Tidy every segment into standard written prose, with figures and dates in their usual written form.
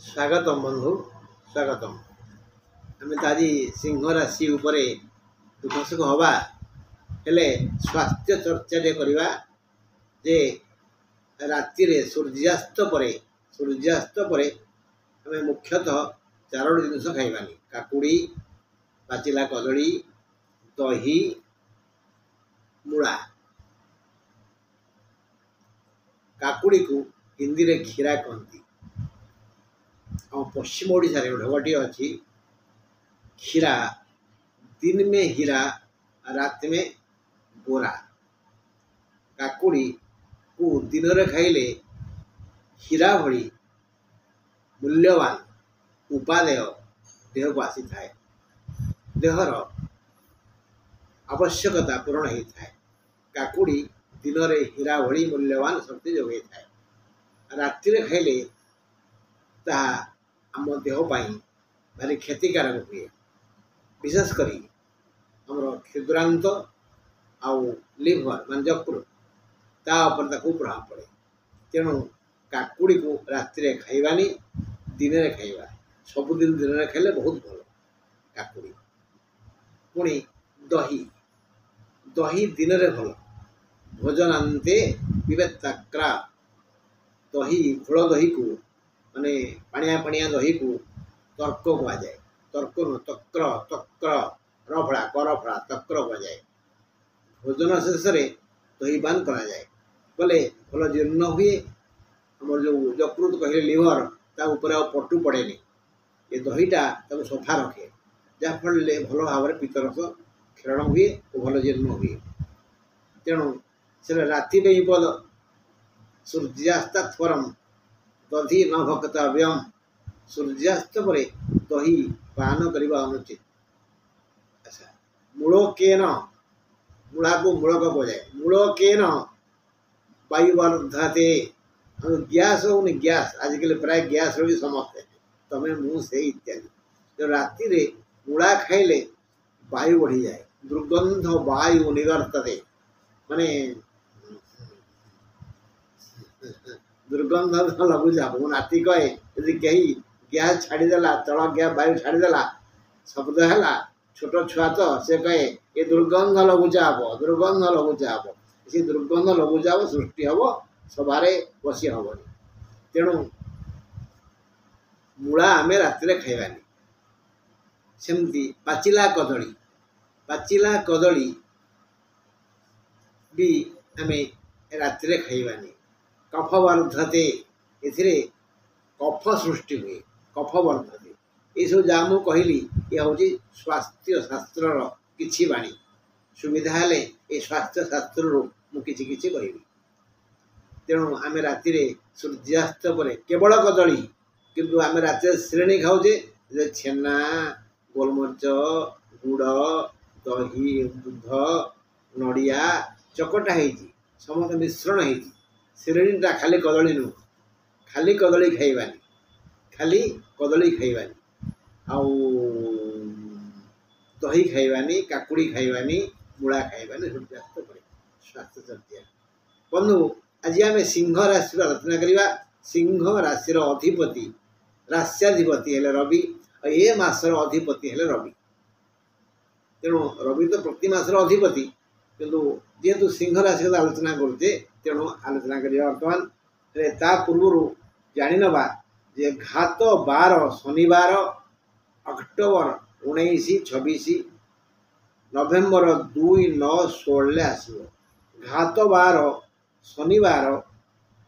स्वागतम बंधु स्वागतम। आम तो आज सिंह राशि उपरे दुखसुख हवा हेले स्वास्थ्य चर्चा करवा जे राति सूर्यास्त पर आम मुख्यतः चारोटी जिनस खाइबानी काकुड़ी पाचिला कदली दही मूला। काकुड़ी को हिंदी रे खीरा कहती। पश्चिम ओडिशा रे ढगटी अच्छी खीरा दिन में हीरा रात में गोरा। काकुड़ी को दिन रे खाइले हीरा भली मूल्यवान उपादेय देह को आसी थाए। देहर आवश्यकता पूरण होता है। काकुड़ी दिन रे हीरा भली मूल्यवान शक्ति जोगे थाए। राति रे खाइले ताहा आम देह भारी क्षतिकारक हुए। विशेषकर आमर क्षुद्रांत आउ लिभर मान यकृत तापर प्रभाव पड़े। तेणु काकुड़ी को राति खाइबानी दिन में खाइबा। सबुदिन दिन में खाइले बहुत भल। काकुड़ी पुणी दही दही दिन में भल। भोजनांते पिबेत्ताक्रा दही घोल दही को माने पानिया पानिया दही को तर्क कह जाए। तर्क न तक्र तक्र रफड़ा करफड़ा तक्र कह जाए। भोजन शेष दही पान करा जाए बोले भल जीर्ण हुए। आम जो यकृत कहले लिभर ता ऊपर पटु पड़ेनि। ये दहीटा तक सफा रखे जहाँफल भल भाव में पित्तरस क्षरण हुए और भल जीर्ण हुए। तेणु से राति पद सूर्यास्तात् परम दधि न भक्तव्यम। सूर्यास्त पर दही पान करने अनुचित। अच्छा मूलकेन मूला को मूलक बजाए मूलकेन वायुवर्धते। गैस हो गैस आजिकल प्राय गैस भी समस्या तमें मुँह से इत्यादि। तो राति रे मूला खाइले वायु बढ़ी जाए। दुर्गंध वायु निवर्तते माने दुर्गंध लगू जाब। नाती कहे यदि कहीं गैस छाड़देला तल गैस वायु छाड़देला शब्द है छोट छुआ तो से कहे ये दुर्गंध लगू जाब दुर्गंध लगू जाब। से दुर्गंध लगू जाब सृष्टि हम सबारे बसी हेनी। तेणु मूला आम राति खाइबानी। सेमती पाचिला कदली भी आम राति खाइबानी। कफ वर्धते ए कफ सृष्टि हुए कफ वर्धते। ये सब जहाँ मुझे कहली ये हूँ स्वास्थ्य शास्त्र किछि बाणी। सुविधा हेले ये स्वास्थ्य शास्त्र मुझे किछि कहबी। तेणु आम राति सूर्यास्त पर केवल कदली किंतु आम राति श्रेणी खाऊे छेना गोलमरीच गुड़ दही दूध नड़िया चकटा है समस्त मिश्रण है। श्रेणीटा खाली कदली नुह खाली कदली खाइबानी खाली कदली खाइबानी आउ दही खाइबानी काकुड़ी खाइबानी मूला खाइबानी सूर्यास्त पर स्वास्थ्य चर्चा। बंधु आज आम सिंह राशि आलोचना करवा। सिंह राशि अधिपति राश्याधिपति हेले रवि और ये मासर अधिपति हेले रवि। तेणु रवि तो प्रति मासर अधिपति किंतु जेहेतु सिंह राशि का आलोचना करुचे तेणु आलोचना करिया। वर्तमान ता पूर्व जानिनबा जे घात 12 शनिवार अक्टोबर 19-26 नवेम्बर 2-9-16 आसो। घात 12 शनिवार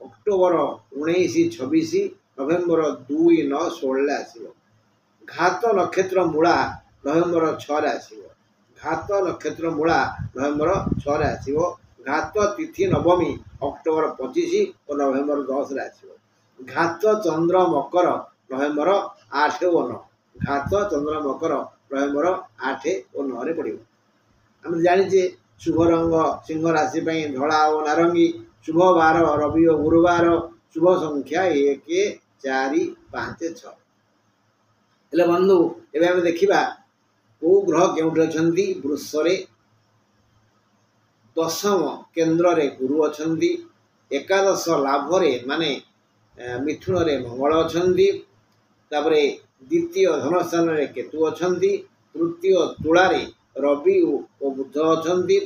अक्टोबर 19-26 नवेम्बर 2-9-16 आसो। घात नक्षत्र मूला नवेम्बर 6 आसो। घात नक्षत्र मूला नवेम्बर 6 आसो। घात तिथि नवमी अक्टोबर 25 और नवेम्बर 10 आसो। घात चंद्र मकर नवेम्बर 8 और 9। घात चंद्र मकर नवेम्बर 8 और 9 पड़ो। आम जाचे शुभ रंग सिंह राशि धला और नारंगी। शुभ बार रवि और गुरुवार। शुभ संख्या 1 4 5 6। हेले बंधु एवं आम देखा कौ ग्रह केउठी अछंती। वृषरे दशम केन्द्र रे गुरु अछंती। एकादश लाभ रे माने मिथुन रे मंगल अछंती। तापरे द्वितीय धन स्थान रे केतु अछंती तृतीय तुला रे रवि और बुध अछंती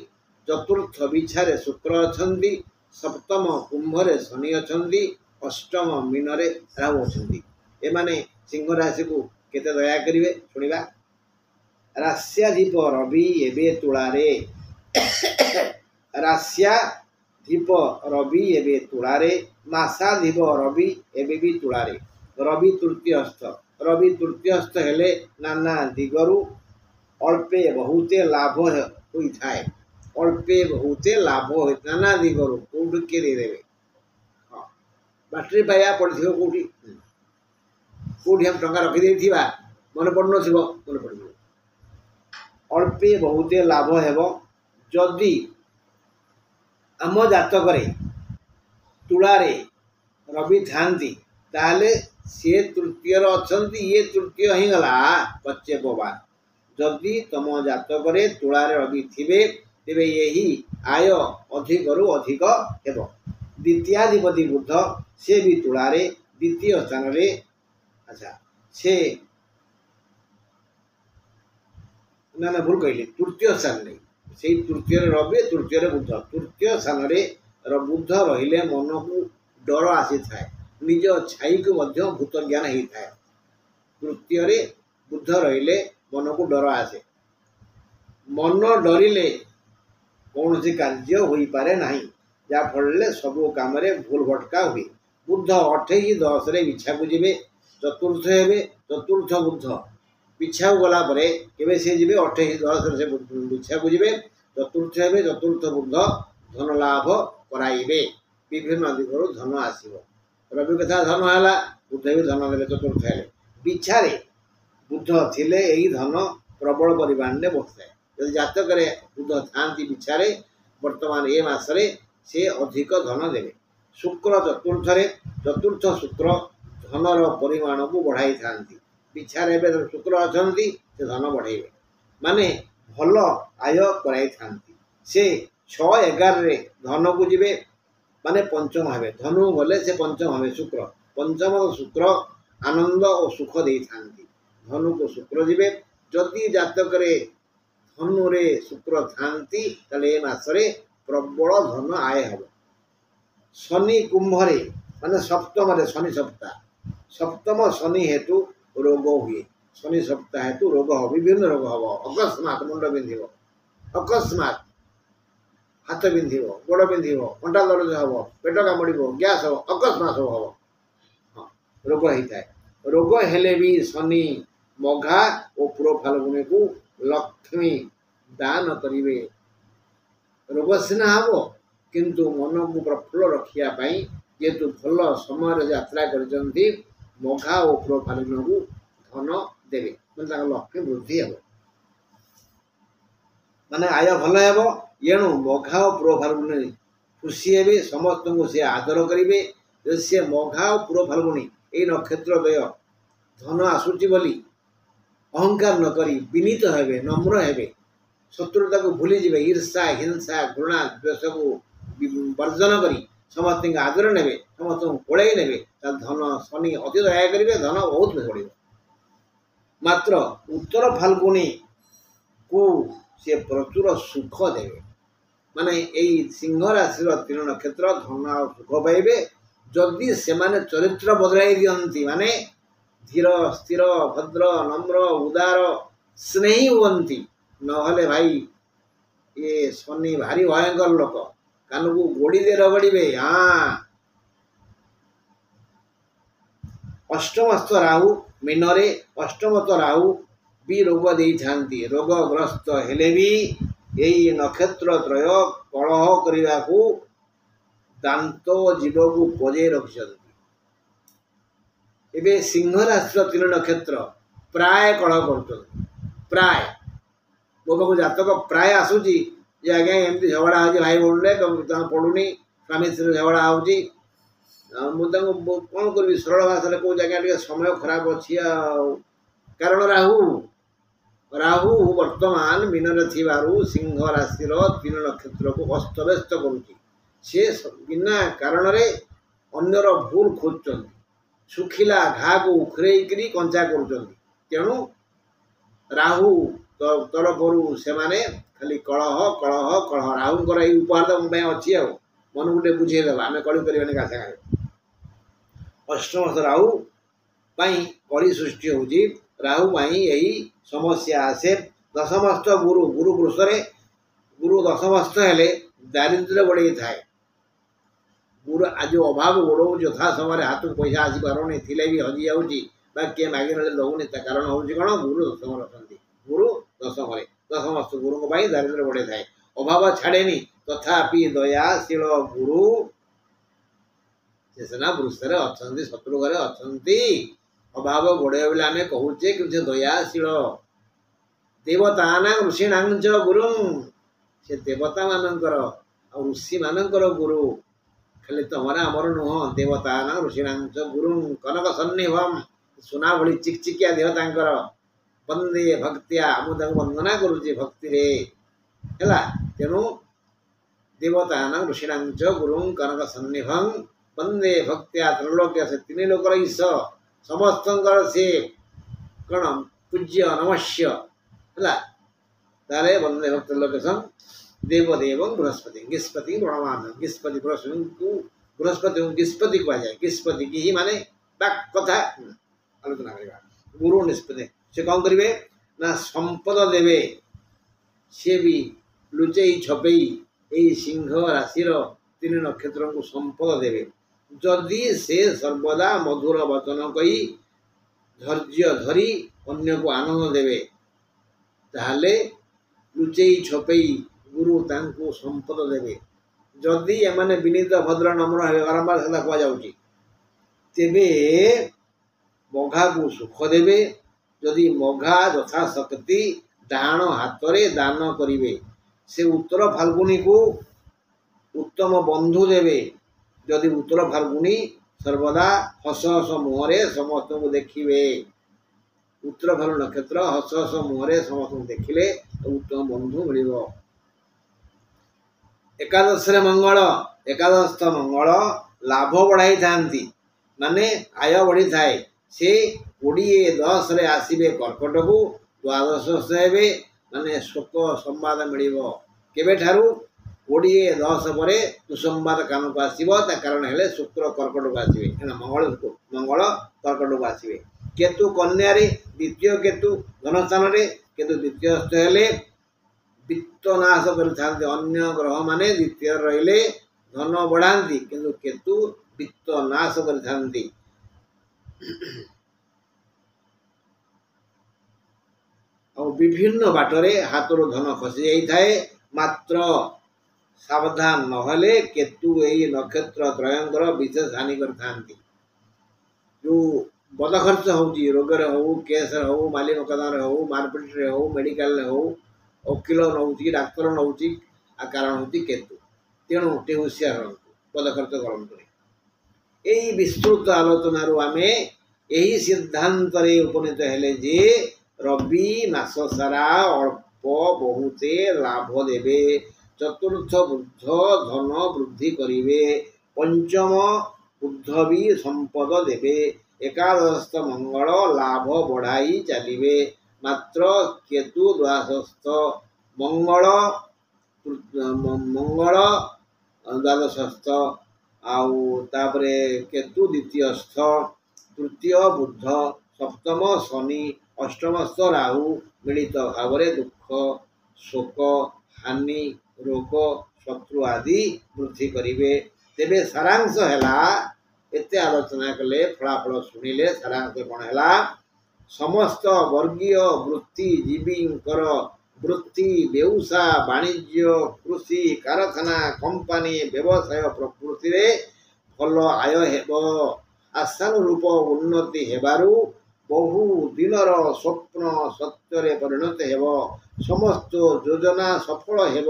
चतुर्थ बिछारे शुक्र अछंती सप्तम कुंभ रे शनि अछंती अष्टम मीन रे राहु अछंती ए माने सिंह राशि को केते दया करिवे सुनिबा रास्याधिप रवि एबे तुला रे रास्याधिप रवि एबे तुला रे मासाधिप रवि एबे भी तुला रे रवि तृतीयस्थ हेले नाना दिगरु अल्पे बहुते लाभ होई थाए अल्पे बहुते लाभ होई नाना दिगरु कोठी के दे देबे हां बैटरी पाया पड़थियो कोठी हम टंका रखि देथिबा मन पड़नो छिबो मन पड़नो अल्पे बहुते लाभ हेबो जदि आम जातक रे तुला रे रवि थांती ताले से तृतीय अछंती ये तृतीय ही गला पच्चे बबा जदि तम जातक रे तुला रे रवि थिबे तेबे यही आय अधिक रु अधिक हेबो द्वितीयाधिपति बुध से भी तुला रे द्वितीय स्थान रे अच्छा से ना भूल कहली तृतीय स्थान रे से तृतीय रवि तृतीय बुध तृतीय स्थान रे बुध रहिले मन को डर आसी थाए निज छाई को मध्य भूत ज्ञान ही थाए तृतीय रे बुध रहिले मन को डर आसे मन डरिले कौन सी कार्य होई पारे नहीं जा फलले सब काम रे भूल भटका हुए बुध 28-10 रे बिछा को जिबे चतुर्थ हेबे चतुर्थ बुध बिछा गला परे केबे से जिबे 28-10 से बिछा को जिबे चतुर्थ हेबे चतुर्थ बुध धन लाभ कराइबे विभिन्न दिगरु धन आसीबो रवि कथा धन हैला बुध भी धन देले चतुर्थ हेले बिछारे बुध थिले एही धन प्रबल परिमाण रे बसए यदि जातक रे बुध थांती बिछारे वर्तमान ए मास रे से अधिक धन देबे शुक्र चतुर्थ शुक्र धनर परिमाण को बढ़ाई थांती बिछारे बे शुक्र अछंती से धन बढ़ाइबे माने भल आय कराई थांती से 6-11 रे धन को जिबे माने पंचम हेबे धनु गले से पंचम हेबे शुक्र पंचम शुक्र आनंद और सुख दे थांती धनु को शुक्र जिबे जदि जातक रे धनु रे शुक्र थांती तले ए मास रे प्रबल धन आय हेबो शनि कुंभ रे माने सप्तम रे शनि सप्तम शनि हेतु रोग हुए शनि सप्ताह हेतु रोग हो विभिन्न रोग हो अकस्मात मुंड बिंधिबो अकस्मात हाथ बिंधिबो गोड़ बिंधिबो अंटा दर्द हबो पेट कामुड़िबो गैस हबो अकस्मात हबो हां रोग ही थाए रोग हेले भी शनि मघा और पूर्व फाल्गुनी को लक्ष्मी दान करिवे रोग सिना हबो किंतु मन को प्रफुल्ल रखिया पई जेतु भल समय यात्रा करजंती मघा और पूर्व फाल्गुनी को धन देवे मतलब लक्ष्मी वृद्धि हबो माने आय भल हेबो येणु मघा और पूर्व फाल्गुनी खुशी हेबे समस्त को से आदर करिवे से मघा और पूर्व फाल्गुनी ए नक्षत्र दय धन आसुची बोली अहंकार न करी विनीत हेबे नम्र हेबे शत्रुता को भूली जिबे ईर्षा हिंसा घृणा द्वेष को वर्जन करी समस्त आदर नेबे समस्त कोड़े नेबे धन शनि अति दया करिवे धन बहुत बढ़िबो मात्र उत्तर फाल्गुनी को से प्रचुर सुख देवे माने एई सिंह राशि तीन नक्षत्र धन और सुख पाइबे जदि से माने चरित्र बदलाई दियंती माने धीर स्थिर भद्र नम्र उदार स्नेही हुअंती नहले भाई ये शनि भारी भयंकर लोक कान को गोड़ी दे रगड़े हाँ अष्टमस्थ राहु मीनरे अष्टमत राहु भी रोग दे थांती रोगग्रस्त हेले भी यही नक्षत्र त्रय कलह करने को दांत जीव को बजे रखिंट एवं सिंह राशि तीन नक्षत्र प्राय कलह कर प्राय मो पाक जातक प्राय आसूची जे आज्ञा एमती झगड़ा हो भाई बोलने पड़ूनी स्वामी स्त्री झगड़ा होती मुझे कौन करी सरल भाषा कौ जगह समय खराब अच्छी कारण राहु वर्तमान मीन थिबारु सिंह राशि तीन नक्षत्र को अस्तव्यस्त करुच्ची से बिना कारण रे अन्यर भूल खोजुंट ଶୁଖିଲା ଘାକୁ ଉଖରେଇକିରି କଞ୍ଚା କରୁଛନ୍ତି। ତେଣୁ ରାହୁ ତରଫରୁ ସେମାନେ ଖାଲି କଳହ କଳହ କଳହ। ରାହୁଙ୍କର ଏଇ ଉପହାର ତ ମୋ ପାଇଁ ଅଛି, ଆଉ ମନକୁ ଟିକେ ବୁଝେଇଦେବା, ଆମେ କଳି କରିବାନି କାହା ସାଙ୍ଗରେ। ଅଷ୍ଟମସ୍ଥ ରାହୁ ପାଇଁ କଳି ସୃଷ୍ଟି ହେଉଛି, ରାହୁ ପାଇଁ ଏହି ସମସ୍ୟା ଆସେ। ଦଶମସ୍ଥ ଗୁରୁ, ଗୁରୁ ବୃଷରେ, ଗୁରୁ ଦଶମସ୍ଥ ହେଲେ ଦାରିଦ୍ର୍ୟ ବଢ଼େଇ ଥାଏ। ଗୁରୁ ଯେଉଁ ଅଭାବ ଗୋଡ଼ଉଛି, ଯଥା ସମୟରେ ହାତକୁ ପଇସା ଆସିପାରୁନି, ଥିଲେ ବି ହଜିଯାଉଛି ବା କିଏ ମାଗି ନେଲେ ଦେଉନି, ତା କାରଣ ହେଉଛି କ'ଣ? ଗୁରୁ ଦଶମରେ ଅଛନ୍ତି। ଗୁରୁ ଦଶମରେ, ଦଶମସ୍ଥ ଗୁରୁଙ୍କ ପାଇଁ ଦାରିଦ୍ର୍ୟ ବଢ଼େଇଥାଏ। ଅଭାବ ଛାଡ଼େନି, ତଥାପି ଦୟାଶୀଳ ଗୁରୁ ସେ ସିନା ବୃଷରେ ଅଛନ୍ତି, ଶତ୍ରୁ ଘରେ ଅଛନ୍ତି। ଅଭାବ ଗୋଡ଼େଇବ ବୋଲି ଆମେ କହୁଛେ, କିନ୍ତୁ ସେ ଦୟାଶୀଳ। ଦେବତାନାଂ ଋଷିଣାଞ୍ଚ ଗୁରୁଂ, ସେ ଦେବତାମାନଙ୍କର ଆଉ ଋଷିମାନଙ୍କର ଗୁରୁ। ଖାଲି ତମର ଆମର ନୁହଁ। ଦେବତାନାଂ ଋଷିଣାଞ୍ଚ ଗୁରୁଂ କନକ ସନ୍ନିଭମ୍, ସୁନା ଭଳି ଚିକଚିକିଆ ଦେହ ତାଙ୍କର। ବନ୍ଦେ ଭକ୍ତିଆ, ମୁଁ ତାଙ୍କୁ ବନ୍ଦନା କରୁଛି ଭକ୍ତିରେ, ହେଲା। ତେଣୁ ଦେବତାନାଂ ଋଷିଣାଞ୍ଚ ଗୁରୁଂ କନକ ସନ୍ନିଭଂ ବନ୍ଦେ ଭକ୍ତିଆ, ତ୍ରୈଲୋକ୍ୟ, ସେ ତିନି ଲୋକର ଈଶ, ସମସ୍ତଙ୍କର ସେ କ'ଣ ପୂଜ୍ୟ ନମସ୍ୟ, ହେଲା। ତାହେଲେ ବନ୍ଦେ ଭକ୍ତ ଲୋକେଶଂ ଦେବଦେବଂ ବୃହସ୍ପତି, ଗିସ୍ପତି ପ୍ରଣମାନ। ଗିସ୍ପତି ବୃହସ୍ପତିଙ୍କୁ, ବୃହସ୍ପତିଙ୍କୁ ଗିସ୍ପତି କୁହାଯାଏ। ଗିସ୍ପତି କି ମାନେ ବାକ୍ କଥା ଆଲୋଚନା କରିବା। ଗୁରୁ ନିଷ୍ପତ୍ତି, ସେ କ'ଣ କରିବେ ନା ସମ୍ପଦ ଦେବେ। ସିଏ ବି ଲୁଚେଇ ଛପେଇ ଏହି ସିଂହ ରାଶିର ତିନି ନକ୍ଷତ୍ରଙ୍କୁ ସମ୍ପଦ ଦେବେ। ଯଦି ସେ ସର୍ବଦା ମଧୁର ବଚନ କହି ଧୈର୍ଯ୍ୟ ଧରି ଅନ୍ୟକୁ ଆନନ୍ଦ ଦେବେ, ତାହେଲେ ଲୁଚେଇ ଛପେଇ ଗୁରୁ ତାଙ୍କୁ ସମ୍ପଦ ଦେବେ। ଯଦି ଏମାନେ ବିନୀତ ଭଦ୍ର ନମ୍ର ହେବେ, ବାରମ୍ବାର ସେଟା କୁହାଯାଉଛି, ତେବେ ମଘାକୁ ସୁଖ ଦେବେ। ଯଦି ମଘା ଯଥାଶକ୍ତି ଡାହାଣ ହାତରେ ଦାନ କରିବେ, ସେ ଉତ୍ତର ଫାଲ୍ଗୁଣୀକୁ ଉତ୍ତମ ବନ୍ଧୁ ଦେବେ। ଯଦି ଉତ୍ତର ଫାଲ୍ଗୁଣୀ ସର୍ବଦା ହସ ହସ ମୁହଁରେ ସମସ୍ତଙ୍କୁ ଦେଖିବେ, ଉତ୍ତର ଫାଲ୍ଗୁଣୀ ନକ୍ଷତ୍ର ହସ ହସ ମୁହଁରେ ସମସ୍ତଙ୍କୁ ଦେଖିଲେ ଉତ୍ତମ ବନ୍ଧୁ ମିଳିବ। ଏକାଦଶରେ ମଙ୍ଗଳ, ଏକାଦଶ ମଙ୍ଗଳ ଲାଭ ବଢ଼ାଇଥାନ୍ତି, ମାନେ ଆୟ ବଢ଼ିଥାଏ। ସେ 20-10ରେ ଆସିବେ କର୍କଟକୁ, ଦ୍ୱାଦଶସ୍ଥ ହେବେ, ମାନେ ଶୋକ ସମ୍ବାଦ ମିଳିବ। କେବେଠାରୁ? 20-10 ପରେ ସୁସମ୍ବାଦ କାମକୁ ଆସିବ। ତା କାରଣ ହେଲେ ଶୁକ୍ର କର୍କଟକୁ ଆସିବେ, ମଙ୍ଗଳ କର୍କଟକୁ ଆସିବେ। କେତୁ କନ୍ୟାରେ, ଦ୍ୱିତୀୟ କେତୁ ଧନସ୍ଥାନରେ, କେତୁ ଦ୍ୱିତୀୟସ୍ଥ ହେଲେ ବିତ୍ତ ନାଶ କରିଥାନ୍ତି। ଅନ୍ୟ ଗ୍ରହମାନେ ଦ୍ୱିତୀୟ ରହିଲେ ଧନ ବଢ଼ାନ୍ତି, କିନ୍ତୁ କେତୁ ବିତ୍ତ ନାଶ କରିଥାନ୍ତି। ଆଉ ବିଭିନ୍ନ ବାଟରେ ହାତରୁ ଧନ ଖସି ଯାଇଥାଏ। ମାତ୍ର ସାବଧାନ ନହେଲେ କେତୁ ଏହି ନକ୍ଷତ୍ର ତ୍ରୟଙ୍କର ବିଶେଷ ହାନି କରିଥାନ୍ତି। ଯେଉଁ ବଦ ଖର୍ଚ୍ଚ ହେଉଛି, ରୋଗରେ ହେଉ, କେସ୍ରେ ହେଉ, ମାଲି ମକଦ୍ଦମାରେ ହେଉ, ମାରପିଟରେ ହେଉ, ମେଡ଼ିକାଲରେ ହେଉ, ଓକିଲ ନେଉଛି, ଡାକ୍ତର ନେଉଛି, କାରଣ ହେଉଛି କେତୁ। ତେଣୁ ଟିକେ ହୁସିଆର ରହନ୍ତୁ, ବଦ ଖର୍ଚ୍ଚ କରନ୍ତୁନି। ଏହି ବିସ୍ତୃତ ଆଲୋଚନାରୁ ଆମେ ଏହି ସିଦ୍ଧାନ୍ତରେ ଉପନୀତ ହେଲେ ଯେ ରବି ମାସ ସାରା ଅଳ୍ପ ବହୁତେ ଲାଭ ଦେବେ। ଚତୁର୍ଥ ବୁଧ ଧନ ବୃଦ୍ଧି କରିବେ। ପଞ୍ଚମ ବୁଧ ବି ସମ୍ପଦ ଦେବେ। ଏକାଦଶ ମଙ୍ଗଳ ଲାଭ ବଢ଼ାଇ ଚାଲିବେ। ମାତ୍ର କେତୁ ଦ୍ୱାଦଶସ୍ଥ, ମଙ୍ଗଳ ଦ୍ୱାଦଶସ୍ଥ, ଆଉ ତାପରେ କେତୁ ଦ୍ୱିତୀୟସ୍ଥ, ତୃତୀୟ ବୁଧ, ସପ୍ତମ ଶନି, ଅଷ୍ଟମସ୍ଥ ରାହୁ ମିଳିତ ଭାବରେ ଦୁଃଖ, ଶୋକ, ହାନି, ରୋଗ, ଶତ୍ରୁ ଆଦି ବୃଦ୍ଧି କରିବେ। ତେବେ ସାରାଂଶ ହେଲା, ଏତେ ଆଲୋଚନା କଲେ, ଫଳାଫଳ ଶୁଣିଲେ, ସାରାଂଶ କ'ଣ ହେଲା? ସମସ୍ତ ବର୍ଗୀୟ ବୃତ୍ତିଜୀବୀଙ୍କର ବୃତ୍ତି, ବେଉସା, ବାଣିଜ୍ୟ, କୃଷି, କାରଖାନା, କମ୍ପାନୀ, ବ୍ୟବସାୟ ପ୍ରଭୃତିରେ ଭଲ ଆୟ ହେବ। ଆଶାନୁରୂପ ଉନ୍ନତି ହେବାରୁ ବହୁ ଦିନର ସ୍ୱପ୍ନ ସତ୍ୟରେ ପରିଣତ ହେବ। ସମସ୍ତ ଯୋଜନା ସଫଳ ହେବ।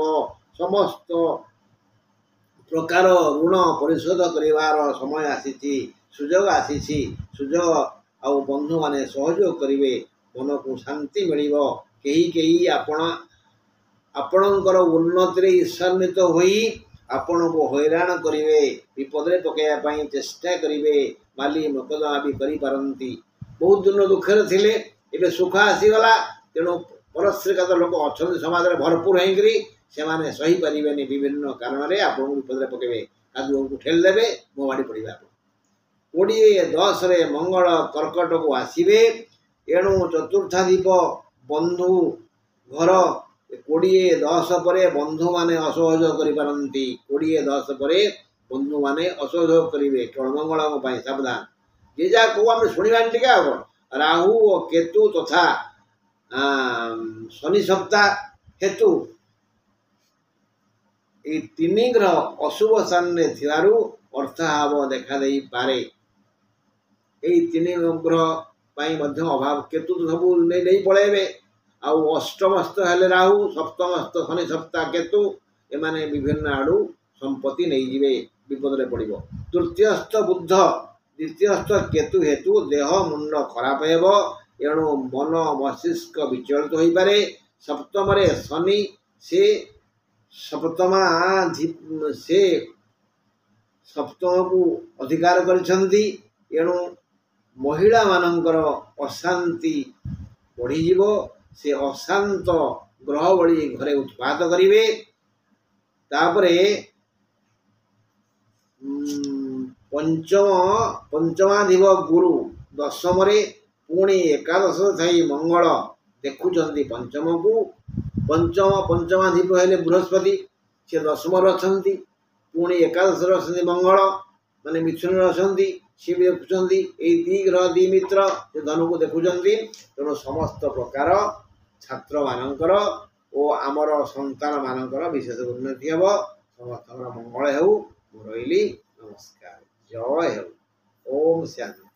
ସମସ୍ତ ପ୍ରକାର ଋଣ ପରିଶୋଧ କରିବାର ସମୟ ଆସିଛି, ସୁଯୋଗ ଆସିଛି। ସୁଯୋଗ ଆଉ ବନ୍ଧୁମାନେ ସହଯୋଗ କରିବେ, ମନକୁ ଶାନ୍ତି ମିଳିବ। କେହି କେହି ଆପଣଙ୍କର ଉନ୍ନତିରେ ଈର୍ଷାନ୍ୱିତ ହୋଇ ଆପଣଙ୍କୁ ହଇରାଣ କରିବେ, ବିପଦରେ ପକାଇବା ପାଇଁ ଚେଷ୍ଟା କରିବେ। ବାଲି ମକଦ୍ଦମା ବି କରିପାରନ୍ତି। ବହୁତ ଦିନ ଦୁଃଖରେ ଥିଲେ, ଏବେ ସୁଖ ଆସିଗଲା, ତେଣୁ ପରଶ୍ରୀକାତ ଲୋକ ଅଛନ୍ତି ସମାଜରେ ଭରପୁର ହେଇକରି, ସେମାନେ ସହିପାରିବେନି, ବିଭିନ୍ନ କାରଣରେ ଆପଣଙ୍କୁ ବିପଦରେ ପକାଇବେ, କାଦୁଅକୁ ଠେଲିଦେବେ, ମୋବାଡ଼ି ପଡ଼ିବେ। ଆପଣ 20-10 ମଙ୍ଗଳ କର୍କଟକୁ ଆସିବେ, ଏଣୁ ଚତୁର୍ଥାଧିପ ବନ୍ଧୁ ଘର 20-10 ପରେ ବନ୍ଧୁମାନେ ଅସହଯୋଗ କରିପାରନ୍ତି। 20-10 ପରେ ବନ୍ଧୁମାନେ ଅସହଯୋଗ କରିବେ, କେବଳ ମଙ୍ଗଳଙ୍କ ପାଇଁ ସାବଧାନ। ଯେ ଯାହା କହୁ ଆମେ ଶୁଣିବାନି ଟିକେ। ଆଉ କ'ଣ, ରାହୁ ଓ କେତୁ ତଥା ଶନି ସପ୍ତା ହେତୁ এই 3 ଗ୍ରହ ଅଶୁଭ ସ୍ଥାନରେ ଥିବାରୁ ଅର୍ଥାଭାବ ଦେଖାଦେଇପାରେ। এই 3 ଗ୍ରହ ପାଇଁ ମଧ୍ୟ ଅଭାବ, କେତୁ ତ ସବୁ ନେଇ ପଳେଇବେ। ଆଉ ଅଷ୍ଟମସ୍ଥ ହେଲେ ରାହୁ, ସପ୍ତମସ୍ଥ ଶନି ସପ୍ତା କେତୁ, ଏମାନେ ବିଭିନ୍ନ ଆଡ଼ୁ ସମ୍ପତ୍ତି ନେଇଯିବେ, ବିପଦରେ ପଡ଼ିବ। ତୃତୀୟସ୍ଥ ବୁଧ, ଦ୍ୱିତୀୟସ୍ଥ କେତୁ ହେତୁ ଦେହ ମୁଣ୍ଡ ଖରାପ ହେବ, ଏଣୁ ମନ ମସ୍ତିଷ୍କ ବିଚଳିତ ହୋଇପାରେ। ସପ୍ତମରେ ଶନି, ସେ ସପ୍ତମକୁ ଅଧିକାର କରିଛନ୍ତି, ଏଣୁ ମହିଳାମାନଙ୍କର ଅଶାନ୍ତି ବଢ଼ିଯିବ। ସେ ଅଶାନ୍ତ ଗ୍ରହ ଭଳି ଘରେ ଉତ୍ପାତ କରିବେ। ତାପରେ ପଞ୍ଚମାଧିପ ଗୁରୁ ଦଶମରେ, ପୁଣି ଏକାଦଶ ଥାଇ ମଙ୍ଗଳ ଦେଖୁଛନ୍ତି ପଞ୍ଚମକୁ। ପଞ୍ଚମାଧିପ ହେଲେ ବୃହସ୍ପତି, ସେ ଦଶମରେ ଅଛନ୍ତି। ପୁଣି ଏକାଦଶରେ ଅଛନ୍ତି ମଙ୍ଗଳ, ମାନେ ମିଥୁନରେ ଅଛନ୍ତି, ସିଏ ବି ଦେଖୁଛନ୍ତି। ଏଇ 2 ଗ୍ରହ 2 ମିତ୍ର, ସେ ଧନୁକୁ ଦେଖୁଛନ୍ତି। ତେଣୁ ସମସ୍ତ ପ୍ରକାର ଛାତ୍ରମାନଙ୍କର ଓ ଆମର ସନ୍ତାନମାନଙ୍କର ବିଶେଷ ଉନ୍ନତି ହେବ। ସମସ୍ତଙ୍କର ମଙ୍ଗଳ ହେଉ। ମୁଁ ରହିଲି, ନମସ୍କାର, ଜୟ ହେଉ, ଓମ୍ ଶାନ୍ତି।